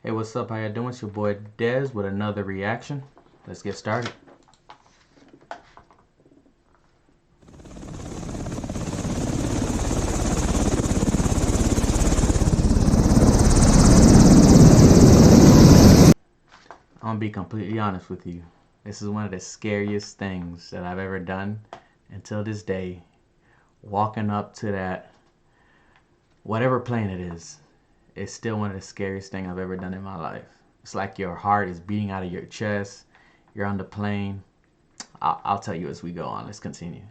Hey, what's up? How you doing? It's your boy Dez with another reaction. Let's get started. I'm gonna be completely honest with you. This is one of the scariest things that I've ever done until this day. Walking up to that, whatever plane it is, it's still one of the scariest things I've ever done in my life. It's like your heart is beating out of your chest. You're on the plane. I'll tell you as we go on. Let's continue.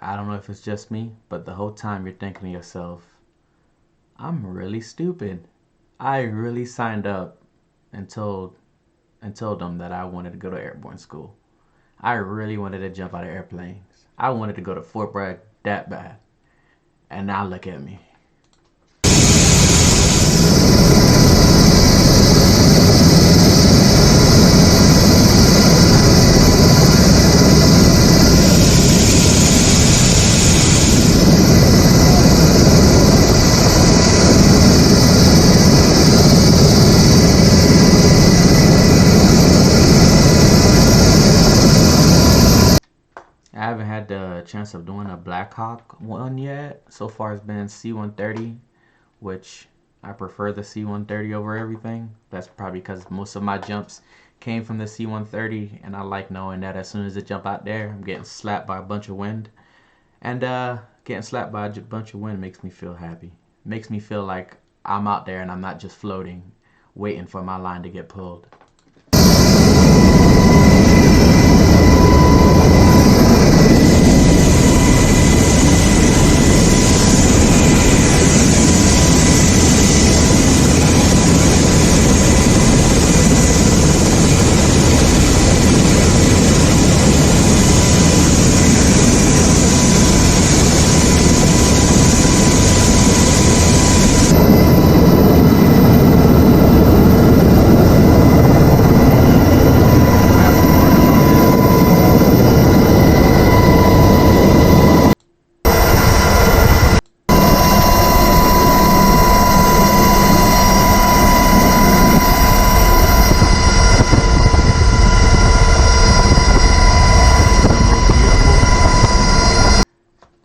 I don't know if it's just me, but the whole time you're thinking to yourself, I'm really stupid. I really signed up and told them that I wanted to go to airborne school. I really wanted to jump out of airplanes. I wanted to go to Fort Bragg that bad. And now look at me. I haven't had the chance of doing a Black Hawk one yet. So far it's been C-130, which I prefer the C-130 over everything. That's probably because most of my jumps came from the C-130, and I like knowing that as soon as I jump out there, I'm getting slapped by a bunch of wind. And getting slapped by a bunch of wind makes me feel happy. Makes me feel like I'm out there and I'm not just floating, waiting for my line to get pulled.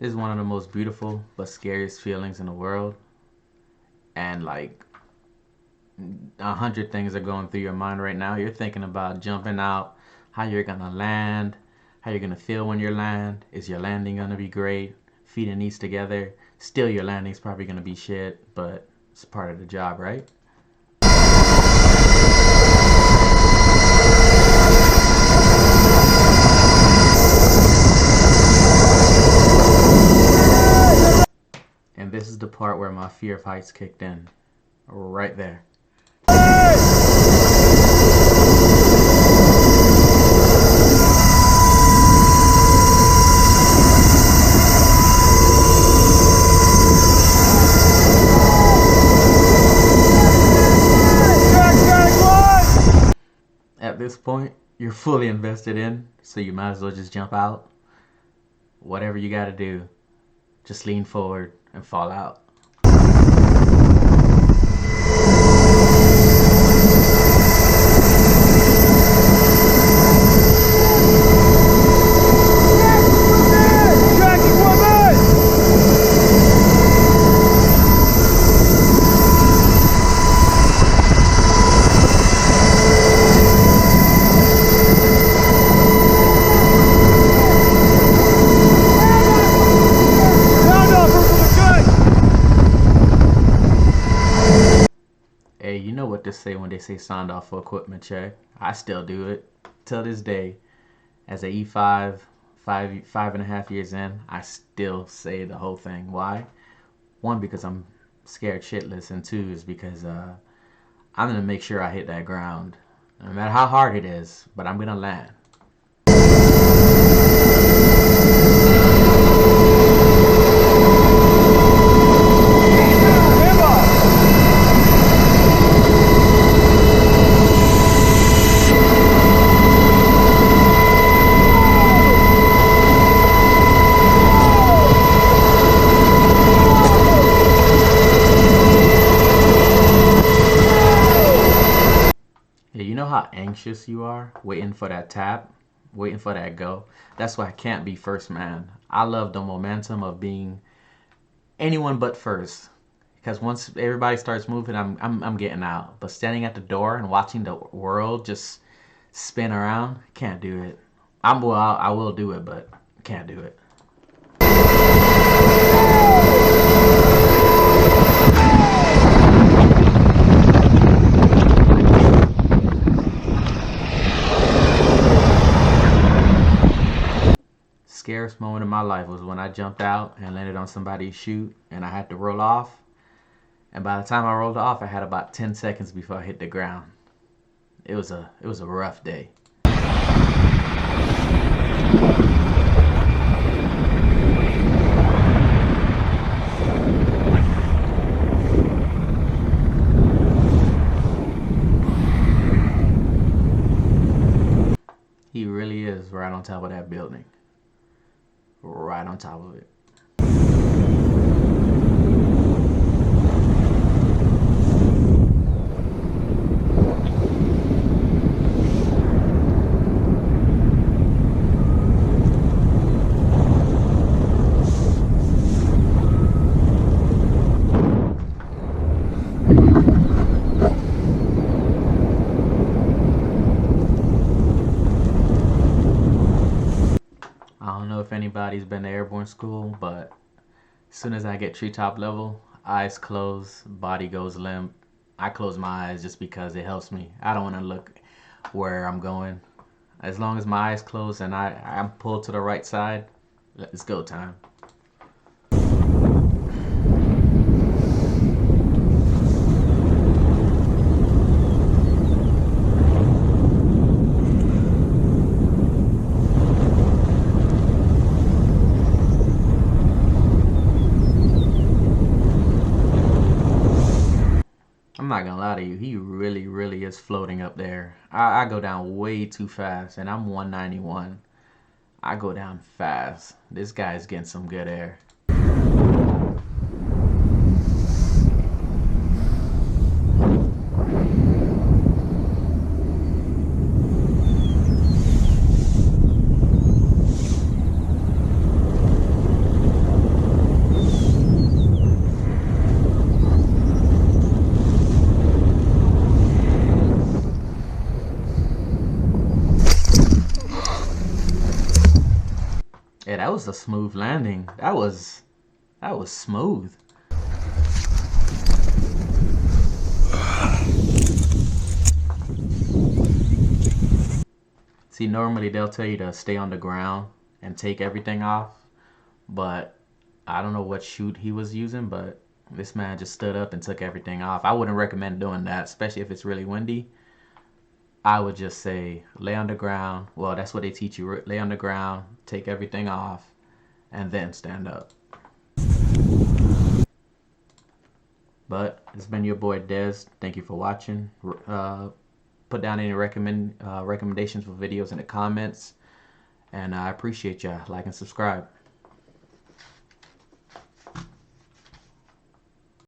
This is one of the most beautiful but scariest feelings in the world. And like 100 things are going through your mind right now. You're thinking about jumping out, how you're gonna land, how you're gonna feel when you land. Is your landing gonna be great? Feet and knees together. Still, your landing's probably gonna be shit, but it's part of the job, right? And this is the part where my fear of heights kicked in. Right there. At this point, you're fully invested in, so you might as well just jump out. Whatever you gotta do, just lean forward and fall out. Hey, you know what to say when they say signed off for equipment check. I still do it till this day. As a E5, five and a half years in, I still say the whole thing. Why? One, because I'm scared shitless, and two is because I'm gonna make sure I hit that ground, no matter how hard it is. But I'm gonna land. anxious you are, waiting for that tap, waiting for that go. That's why I can't be first man. I love the momentum of being anyone but first. Because once everybody starts moving, I'm getting out. But standing at the door and watching the world just spin around, can't do it. I will do it, but can't do it. Scariest moment of my life was when I jumped out and landed on somebody's chute and I had to roll off. And by the time I rolled off, I had about 10 seconds before I hit the ground. It was a rough day. He really is right on top of that building. Right on top of it. I don't know if anybody's been to Airborne school, but as soon as I get treetop level, eyes closed, body goes limp. I close my eyes just because it helps me. I don't want to look where I'm going. As long as my eyes closed and I'm pulled to the right side, it's go time. I'm not gonna lie to you, he really, really is floating up there. I go down way too fast, and I'm 191. I go down fast. This guy's getting some good air. Yeah, that was a smooth landing. That was smooth. See, normally they'll tell you to stay on the ground and take everything off, but I don't know what chute he was using, but this man just stood up and took everything off. I wouldn't recommend doing that, especially if it's really windy. I would just say lay on the ground. Well, that's what they teach you. Lay on the ground, take everything off, and then stand up. But it's been your boy Dez. Thank you for watching. Put down any recommendations for videos in the comments. And I appreciate y'all. Like and subscribe.